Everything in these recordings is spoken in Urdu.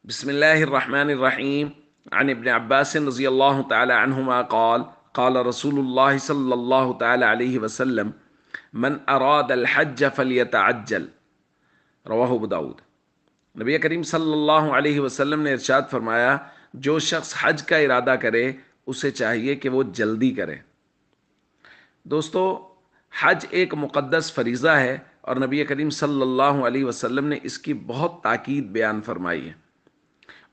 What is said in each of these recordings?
بسم الله الرحمن الرحيم. عن ابن عباس رضي الله تعالى عنهما قال قال رسول الله صلى الله تعالى عليه وسلم من أراد الحج فليتعجل. رواہ ابو داود۔ نبی کریم صلی اللہ علیہ وسلم نے ارشاد فرمایا، جو شخص حج کا ارادہ کرے اسے چاہیے کہ وہ جلدی کرے۔ دوستو، حج ایک مقدس فریضہ ہے اور نبی کریم صلی اللہ علیہ وسلم نے اس کی بہت تاکید بیان فرمائی ہے۔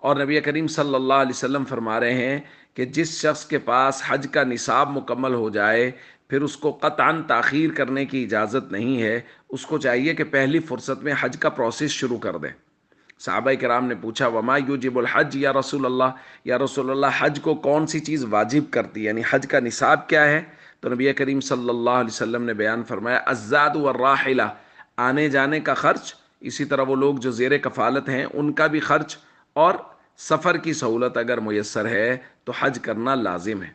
اور نبی کریم صلی اللہ علیہ وسلم فرما رہے ہیں کہ جس شخص کے پاس حج کا نصاب مکمل ہو جائے پھر اس کو قطعاً تاخیر کرنے کی اجازت نہیں ہے، اس کو چاہیے کہ پہلی فرصت میں حج کا پروسیس شروع کر دے۔ صحابہ کرام نے پوچھا، وما یوجب الحج یا رسول اللہ، یا رسول اللہ حج کو کون سی چیز واجب کرتی ہے، یعنی حج کا نصاب کیا ہے؟ تو نبی کریم صلی اللہ علیہ وسلم نے بیان فرمایا، الزاد والراحلہ، آنے جانے کا خرچ، اسی طرح وہ لوگ جو زیر کفالت ہیں ان کا بھی خرچ، اور سفر کی سہولت اگر میسر ہے تو حج کرنا لازم ہے۔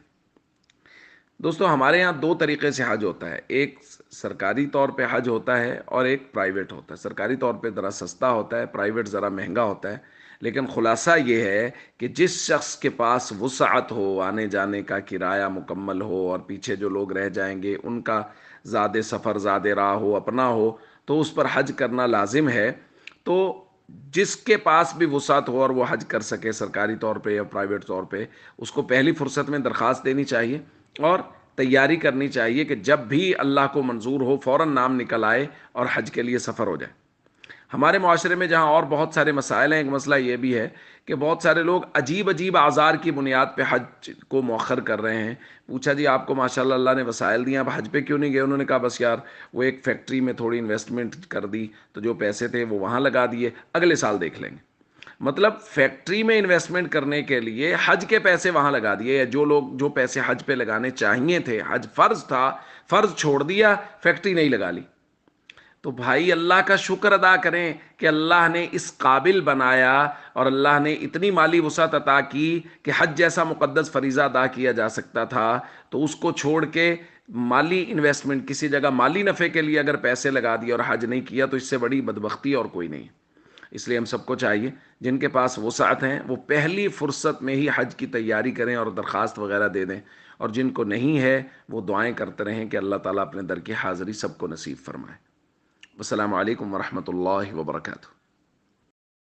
دوستو، ہمارے یہاں دو طریقے سے حج ہوتا ہے، ایک سرکاری طور پہ حج ہوتا ہے اور ایک پرائیویٹ ہوتا ہے۔ سرکاری طور پہ ذرا سستا ہوتا ہے، پرائیویٹ ذرا مہنگا ہوتا ہے، لیکن خلاصہ یہ ہے کہ جس شخص کے پاس وسعت ہو، آنے جانے کا کرایہ مکمل ہو اور پیچھے جو لوگ رہ جائیں گے ان کا زاد سفر زاد راہ ہو، اپنا ہو، تو اس پر حج کرنا لازم ہے۔ تو جس کے پاس بھی وسعت ہو اور وہ حج کر سکے سرکاری طور پہ یا پرائیویٹ طور پہ، اس کو پہلی فرصت میں درخواست دینی چاہیے اور تیاری کرنی چاہیے کہ جب بھی اللہ کو منظور ہو فوراً نام نکل آئے اور حج کے لیے سفر ہو جائے۔ ہمارے معاشرے میں جہاں اور بہت سارے مسائل ہیں، ایک مسئلہ یہ بھی ہے کہ بہت سارے لوگ عجیب اعذار کی بنیاد پہ حج کو مؤخر کر رہے ہیں۔ پوچھا، جی آپ کو ماشاءاللہ اللہ نے وسائل دیا، آپ حج پہ کیوں نہیں گئے؟ انہوں نے کہا، بس یار وہ ایک فیکٹری میں تھوڑی انویسٹمنٹ کر دی تو جو پیسے تھے وہ وہاں لگا دیے، اگلے سال دیکھ لیں گے۔ مطلب فیکٹری میں انویسٹمنٹ کرنے کے لیے حج کے پیسے وہاں لگا دیے، یا جو پیسے حج پہ لگانے چاہیے تھے، حج فرض تھا، فرض چھوڑ دیا، فیکٹری نہیں لگا لی۔ تو بھائی اللہ کا شکر ادا کریں کہ اللہ نے اس قابل بنایا اور اللہ نے اتنی مالی وسعت عطا کی کہ حج جیسا مقدس فریضہ ادا کیا جا سکتا تھا، تو اس کو چھوڑ کے مالی انویسٹمنٹ، کسی جگہ مالی نفع کے لیے اگر پیسے لگا دیے اور حج نہیں کیا، تو اس سے بڑی بدبختی اور کوئی نہیں۔ اس لیے ہم سب کو چاہیے جن کے پاس وسعت ہیں وہ پہلی فرصت میں ہی حج کی تیاری کریں اور درخواست وغیرہ دے دیں، اور جن کو نہیں ہے وہ دعائیں کرتے رہیں کہ اللہ تعالیٰ اپنے در کی حاضری سب کو نصیب فرمائے۔ السلام علیکم ورحمۃ اللہ وبرکاتہ۔